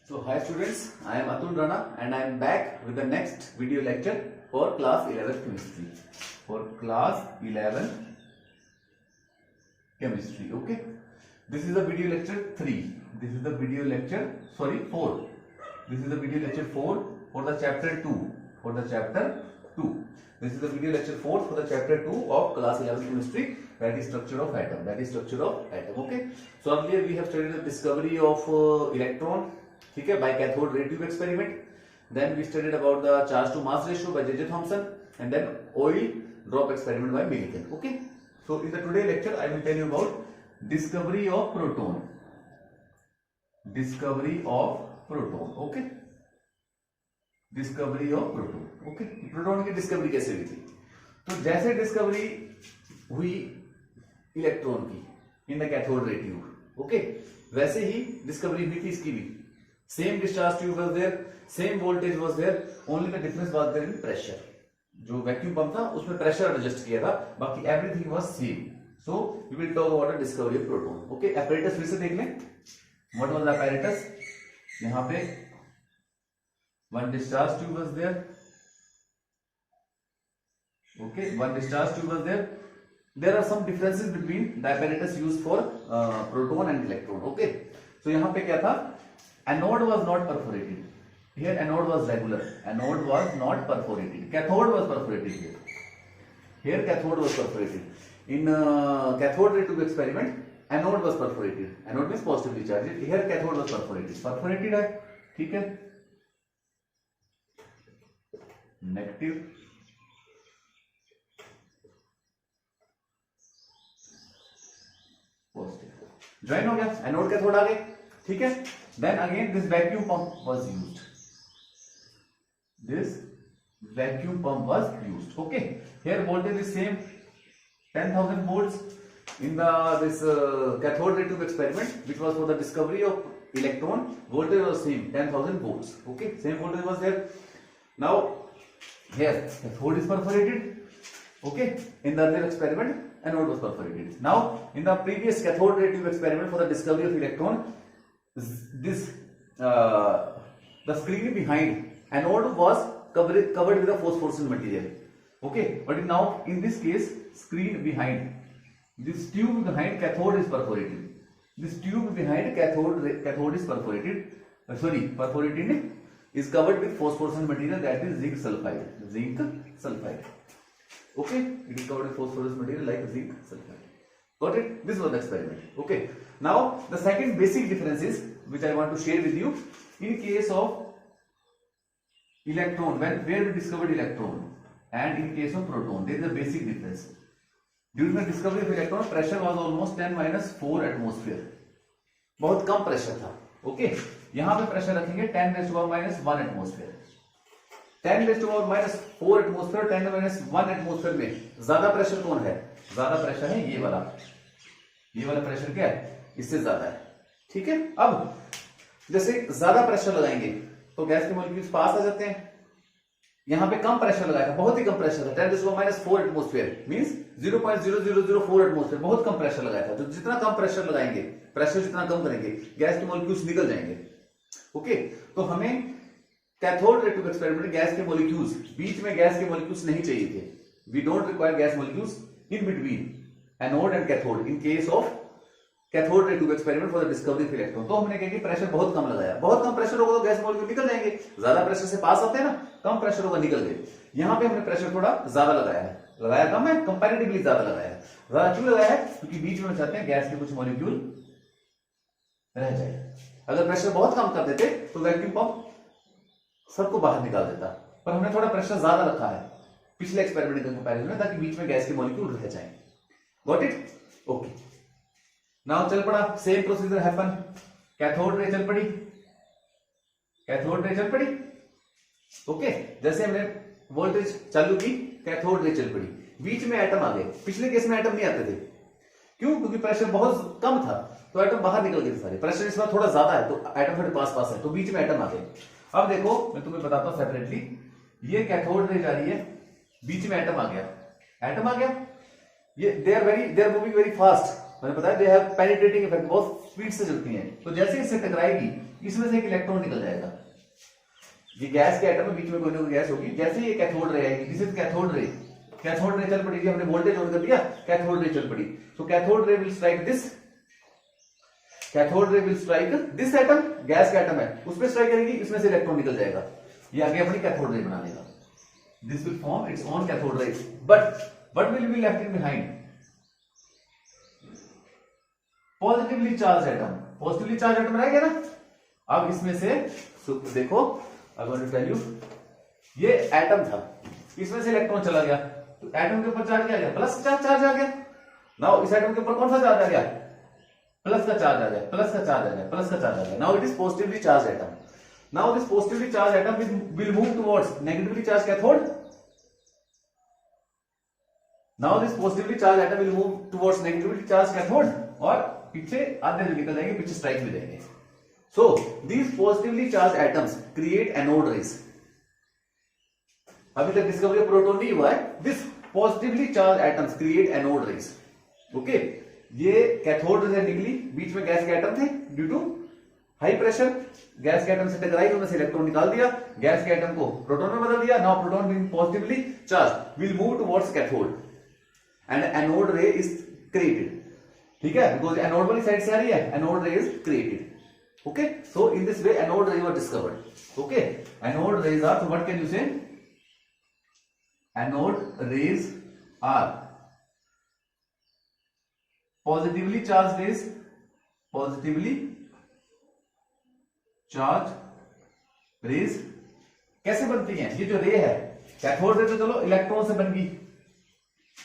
So hi students, I am Atul Rana and I am back with the next video lecture for class 11 chemistry. For class 11 chemistry, okay. This is the video lecture 3. This is the video lecture 4. This is the video lecture 4 for the chapter 2. For the chapter 2. This is the video lecture 4 for the chapter 2 of class 11 chemistry, that is structure of atom. That is structure of atom, okay. So earlier we have studied the discovery of electron, okay, by cathode ray tube experiment. Then we studied about the charge to mass ratio by J.J. Thomson, and then oil drop experiment by Millikan, okay. So in the today lecture I will tell you about discovery of proton. Discovery of proton, okay. Discovery of proton, okay. Proton की discovery कैसे हुई थी? तो जैसे discovery हुई electron की in the cathode ray tube, okay, वैसे ही डिस्कवरी हुई थी इसकी भी. Same discharge tube was there, same voltage was there, only the difference was there in pressure. जो वैक्यूम पंप था उसमें प्रेशर एडजस्ट किया था, बाकी everything was same. So we will talk about the discovery of proton, okay. Apparatus फिर से देख लें. What was the apparatus? यहां पे one discharge tube was there, okay. One discharge tube was there. There are some differences between the apparatus used for proton and electron, okay. So यहाँ पे क्या था? Anode was not perforated. Here anode was regular. Anode was not perforated. Cathode was perforated here. Here cathode was perforated. In cathode ray tube experiment, anode was perforated. Anode means positively charged. Here cathode was perforated. Perforated है, ठीक है. Negative, positive. Join हो गया, anode cathode आ गए, ठीक है. Then again this vacuum pump was used. This vacuum pump was used, okay. Here voltage is same 10,000 volts in this cathode ray tube experiment, which was for the discovery of electron. Voltage was same 10,000 volts, okay. Same voltage was there. Now here cathode is perforated, okay. In the earlier experiment anode was perforated. Now in the previous cathode ray tube experiment for the discovery of electron, this the screen behind anode was covered with a phosphorescent material, okay. But now in this case screen behind, this tube behind cathode is perforated. This tube behind cathode is perforated, perforated is covered with phosphorescent material, that is zinc sulfide. Zinc sulfide, okay. It is covered with phosphorescent material like zinc sulfide. Got it? This was the experiment, okay. Now the second basic difference is, which I want to share with you, in case of electron, where we discovered electron, and in case of proton, there is a basic difference. During the discovery of electron, pressure was almost 10⁻⁴ atmosphere. बहुत कम pressure था, okay. यहां पे pressure रखेंगे 10⁻⁻⁴ atmosphere. 10⁻⁴ atmosphere, 10⁻⁴ atmosphere में ज्यादा pressure कौन है? ज्यादा प्रेशर है ये वाला. ये वाला प्रेशर क्या है? इससे ज्यादा है, ठीक है. अब जैसे ज्यादा प्रेशर लगाएंगे तो गैस के मॉलिक्यूल्स पास आ जाते हैं. यहां पे कम प्रेशर लगाया था, बहुत ही कम प्रेशर था, 10⁻⁴ एटमोस्फेयर मींस 0.0004 एटमोस्फेयर. बहुत कम प्रेशर लगाया था. तो जितना कम प्रेशर लगाएंगे, प्रेशर जितना कम करेंगे, गैस के मॉलिक्यूल्स निकल जाएंगे, ओके. तो हमें कैथोड रे ट्यूब एक्सपेरिमेंट में गैस के मॉलिक्यूल्स, बीच में गैस के मॉलिक्यूल्स नहीं चाहिए थे. We don't require gas molecules in between anode and cathode in case of cathode ray tube experiment for the discovery of electron. तो हमने कहा कि प्रेशर बहुत कम लगाया. बहुत कम प्रेशर होगा तो गैस मॉलिक्यूल निकल जाएंगे. ज्यादा प्रेशर से पास आते हैं ना, कम प्रेशर होगा निकल गए. यहां पे हमने प्रेशर थोड़ा ज्यादा लगाया है. लगाया कम है, कंपैरेटिवली ज्यादा लगाया है. ज्यादा क्यों लगाया है? क्योंकि बीच में चाहते हैं गैस के कुछ मॉलिक्यूल रह जाए. अगर प्रेशर बहुत कम कर देते तो वैक्यूम पंप सबको बाहर निकाल देता. पर हमने थोड़ा प्रेशर ज्यादा रखा है पिछले एक्सपेरिमेंट के कंपैरिजन में, ताकि बीच में गैस के मॉलिक्यूल रह जाएं. Got it? ओके. नाउ चल पड़ा, same procedure happen. Cathode ray चल पड़ी, कैथोड रे चल पड़ी, ओके. जैसे हमने वोल्टेज चालू की, कैथोड रे चल पड़ी, बीच में एटम आ गए. पिछले केस में एटम नहीं आते थे. क्यों? क्योंकि प्रेशर बहुत कम था तो एटम बाहर निकल गए सारे. प्रेशर इस बार थोड़ा ज्यादा है तो एटम थोड़े पास पास है, तो बीच में एटम आ गए. अब देखो मैं तुम्हें बताता हूं सेपरेटली. ये कैथोड रे जा रही है, बीच में एटम आ गया. एटम आ गया, ये they are moving very fast. मैंने बताया दे हैव पेनिट्रेटिंग इफेक्ट, बहुत स्पीड से चलती हैं, तो जैसे इससे टकराएगी इसमें से एक इलेक्ट्रॉन निकल जाएगा। ये गैस के एटम में बीच में कोई ना कोई गैस होगी, जैसे ये कैथोड रे आएगी, this is cathode ray, cathode ray चल पड़ी, हमने वोल्टेज ऑन कर दिया, कैथोड रे चल पड़ी। So cathode ray will strike this, cathode ray will strike this atom, gas का एटम है उस पर स्ट्राइक करेगी, इसमें से इलेक्ट्रॉन निकल जाएगा, ये आगे अपनी कैथोड रे बना लेगा। This will form its own cathode ray, but what will be left in behind? Positively charge atom, positively charge atom रहेगा ना। अब इसमें से देखो, I want to tell you, ये एटम था, इसमें से इलेक्ट्रॉन चला गया, तो एटम के ऊपर चार्ज क्या आ गया? प्लस चार्ज आ गया। नाउ इस एटम के ऊपर कौन सा चार्ज आ गया? प्लस का चार्ज आ गया, प्लस का चार्ज आ गया, प्लस का चार्ज आ गया। Now it is positively charge atom. Now this positively charge atom will move towards negatively charge cathode. Now this positively charge atom will move towards negatively charge cathode, और पीछे आधे निकल जाएंगे, पीछे strike भी देंगे। So these positively charge atoms create anode rays. अभी तक डिस्कवरी ऑफ प्रोटॉन नहीं हुआ है, this positively charge atoms create anode rays. Okay, ये कैथोड रे निकली, बीच में गैस के एटम थे, due to high pressure gas के एटम से टकराई, उन्होंने से इलेक्ट्रॉन निकाल दिया, गैस के एटम को प्रोटॉन में बदल दिया। Now proton being positively charge will move towards cathode and anode रे इज क्रिएटेड। ठीक है, बिकॉज एनोड वाली साइड से आ रही है, एनोड रे is created. Okay, so in this way anode rays were discovered. Okay, anode rays are, so what can you say? Anode rays are positively charged rays, positively charged rays कैसे बनती हैं? ये जो रे है, कैथोड रे तो चलो electron से बन गई,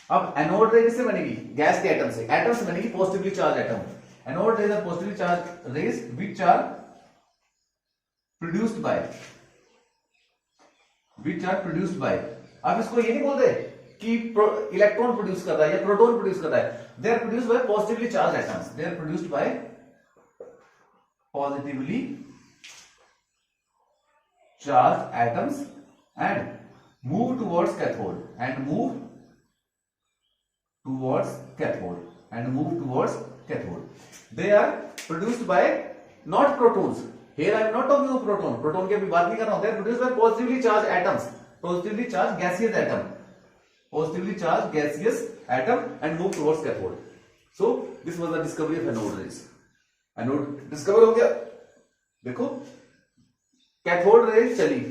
अब एनोड रे किससे बनेगी? गैस के एटम से बनेगी, positively charge atom. Anode rays are positively charged rays which are produced by, आप इसको ये नहीं बोल रहे कि इलेक्ट्रॉन प्रोड्यूस कर रहा है या प्रोटॉन प्रोड्यूस कर रहा है, they are produced by positively charged atoms, they are produced by positively charged atoms and move towards cathode. They are produced by not protons. Here I am not talking of proton. Proton की अभी बात नहीं कर रहा हूं. They are produced by positively charged atoms, positively charged gaseous atom, and move towards cathode. So this was the discovery of anode rays. Anode discover हो गया. देखो कैथोड रे चली,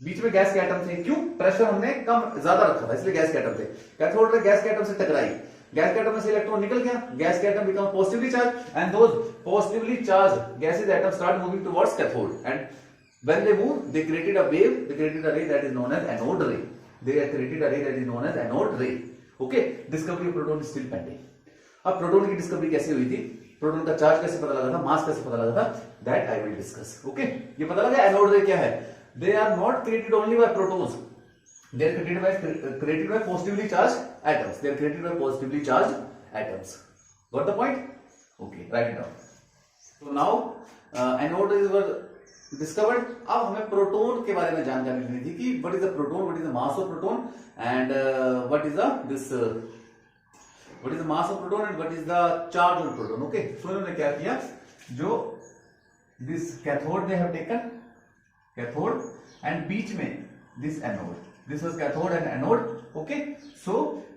बीच में गैस के एटम थे, क्यों? प्रेशर हमने कम ज्यादा रखा था, इसलिए गैस के एटम थे। कैथोड रे गैस के एटम से टकराई, गैस के एटम में से इलेक्ट्रॉन निकल गया, गैस के atom become positively charge and those positively charge gases atom start moving towards cathode and when they move they created a wave, they created a ray that is known as anode ray. They created a ray that is known as anode ray. Okay, discovery of proton is still pending. अब proton की discovery कैसे हुई थी, proton का charge कैसे पता लगा था, मास कैसे पता लगा था, that I will discuss. Okay, ये पता लगा एनोड रे क्या है. They are not created only by protons, they are created by positively charged atoms. They are created by positively charged atoms. Got the point? Okay, write it down. So now anode rays were discovered. अब हमें proton के बारे में जानकारी लेनी थी कि what is the proton, what is the mass of proton, and what is the mass of proton and what is the charge of proton. Okay, so इन्होंने क्या किया, जो this cathode they have taken, cathode and बीच में this anode. This was cathode and anode. Okay, so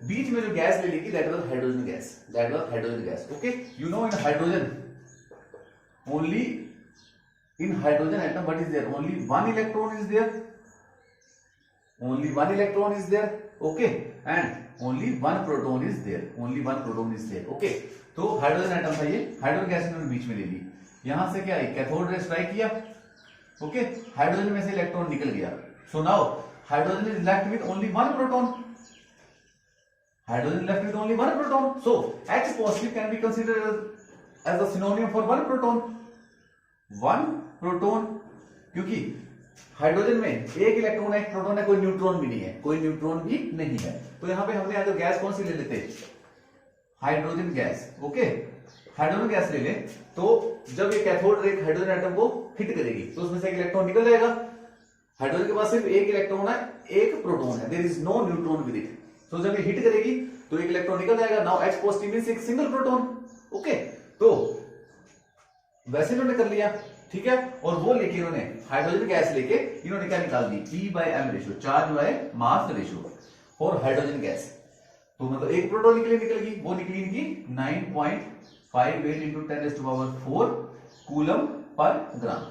बीच में जो gas ले ली थी that was hydrogen gas. That was hydrogen gas. Okay, you know in hydrogen, only in hydrogen atom what is there? Only one electron is there. Only one electron is there. Okay, and only one proton is there. Only one proton is there. Okay, तो hydrogen atom था ये, hydrogen gas इन्होंने बीच में ले ली, यहां से क्या आई, cathode ray strike किया. ओके, हाइड्रोजन में से इलेक्ट्रॉन निकल गया. So now hydrogen is left with only one proton. Hydrogen left with only one proton. So H positive can be considered as a synonym for one proton. One proton, क्योंकि hydrogen में एक electron है, एक proton है, कोई neutron भी नहीं है, कोई न्यूट्रॉन भी नहीं है. तो यहां पे हमने अगर गैस कौन सी ले लेते, hydrogen gas. Okay, hydrogen gas ले ले, तो जब ये कैथोड रे हाइड्रोजन एटम को हिट करेगी तो उसमें से एक इलेक्ट्रॉन निकल जाएगा. हाइड्रोजन के पास सिर्फ एक इलेक्ट्रॉन है, एक प्रोटॉन है, there is no neutron with it. तो जब ये हिट करेगी तो एक इलेक्ट्रॉन निकल जाएगा. नाउ H पॉजिटिव मींस एक सिंगल प्रोटॉन. ओके, तो वैसे इन्होंने कर लिया, ठीक है। और वो लेके इन्होंने हाइड्रोजन गैस लेके इन्होंने क्या निकाल दी, E/m ratio, charge by mass ratio for hydrogen gas. तो मतलब एक प्रोटॉन निकलेगी, वो निकली इनकी 9.58 इंटू 10⁴ कूलम पर ग्राम।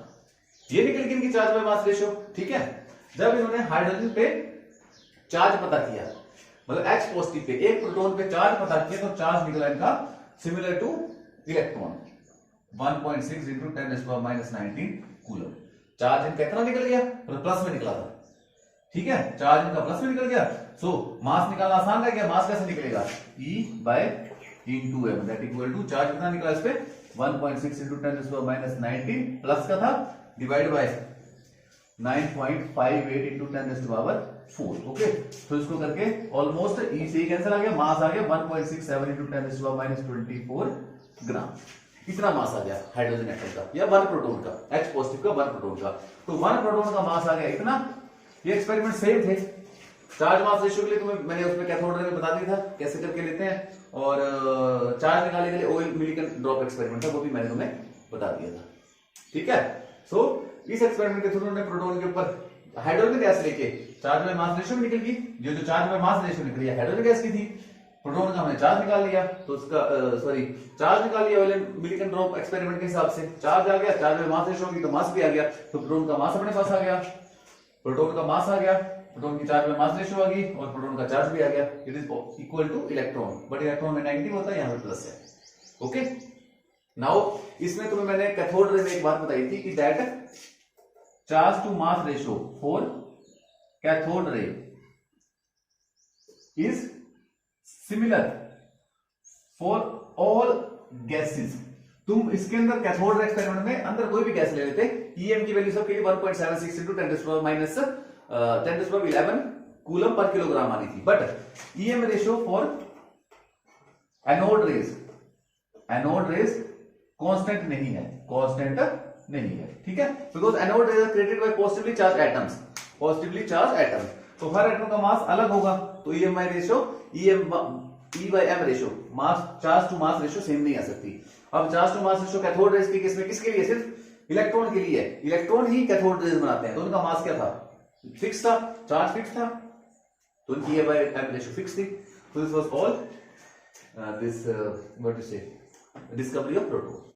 ये निकल के इनकी चार्ज बाय मास रेशियो, ठीक है। जब इन्होंने हाइड्रोजन पे चार्ज पता किया, मतलब H पॉजिटिव पे एक प्रोटॉन पे चार्ज पता किया, तो चार्ज निकला इनका similar two electron 1.6 into 10⁻19 coulomb. Charge इनका कितना निकल गया, प्लस में निकला था, ठीक है। चार्ज इनका प्लस में निकल गया, सो मास निकालना आसान रह गया। मास कैसे निकलेगा, E/m that equal to charge कितना निकला इस पे 1.6 इंटू 10⁻19 प्लस का था डिवाइड बाय 9.58 इंटू 10⁴। ओके, तो इसको करके ऑलमोस्ट ई से कैंसिल आ गया, मास आ गया 1.67 इंटू 10⁻24 ग्राम। इतना मास आ गया हाइड्रोजन एटम का या वन प्रोटॉन का, H पॉजिटिव का वन प्रोटॉन का। तो वन प्रोटॉन का मास आ गया इतना। ये एक्सपेरिमेंट सेम थे, चार्ज मास रेशियो के लिए तुम्हें मैंने उसमें कैथोड रे में बता दिया था कैसे करके लेते हैं, और चार्ज निकालने के लिए ऑयल मिलिकन ड्रॉप एक्सपेरिमेंट था, वो भी मैंने तुम्हें बता दिया था, ठीक है। सो इस एक्सपेरिमेंट के थ्रू उन्होंने प्रोटॉन के ऊपर हाइड्रोजन गैस लेके चार्ज में मास रेशियो भी निकल गई, जो चार्ज में मास रेशियो निकली है हाइड्रोजन गैस की थी। प्रोटॉन का हमने चार्ज निकाल लिया, तो उसका चार्ज निकाल लिया ऑयल मिलिकन ड्रॉप एक्सपेरिमेंट के हिसाब से। चार्ज आ गया, चार्ज में मास रेशियो होगी तो मास भी आ गया, तो प्रोटॉन का मास अपने पास आ गया, प्रोटॉन का मास आ गया, प्रोटॉन की चार्ज में मास रेशियो आ गई और प्रोटॉन का चार्ज भी आ गया। It is equal two electron, but electron में नेगेटिव होता है, यहाँ पे प्लस है। ओके, नाउ इसमें तुम्हें मैंने कैथोड रे में एक बात बताई थी कि that charge to mass ratio for cathode ray is similar for all gases. तुम इसके अंदर कैथोड रे एक्सपेरिमेंट में अंदर कोई भी गैस ले लेते, ईएम की वैल्यू सबके लिए 1.76 इंटू 10⁻11 कूलम पर किलोग्राम आनी थी, but EM ratio for anode rays constant नहीं है, कांस्टेंट नहीं है, ठीक है। Because anode rays are created by positively charge atoms, positively charge atoms, तो हर एटम का मास अलग होगा, तो E/m ratio mass charge to mass ratio same नहीं आ सकती। अब charge to mass ratio cathode rays के केस में किसके लिए, सिर्फ इलेक्ट्रॉन के लिए, इलेक्ट्रॉन ही कैथोड रेज बनाते हैं, तो उनका मास क्या था, फिक्स था, चार्ज फिक्स था, तो उनकी E/m रेशियो फिक्स थी। तो this was all this what you से डिस्कवरी ऑफ प्रोटॉन।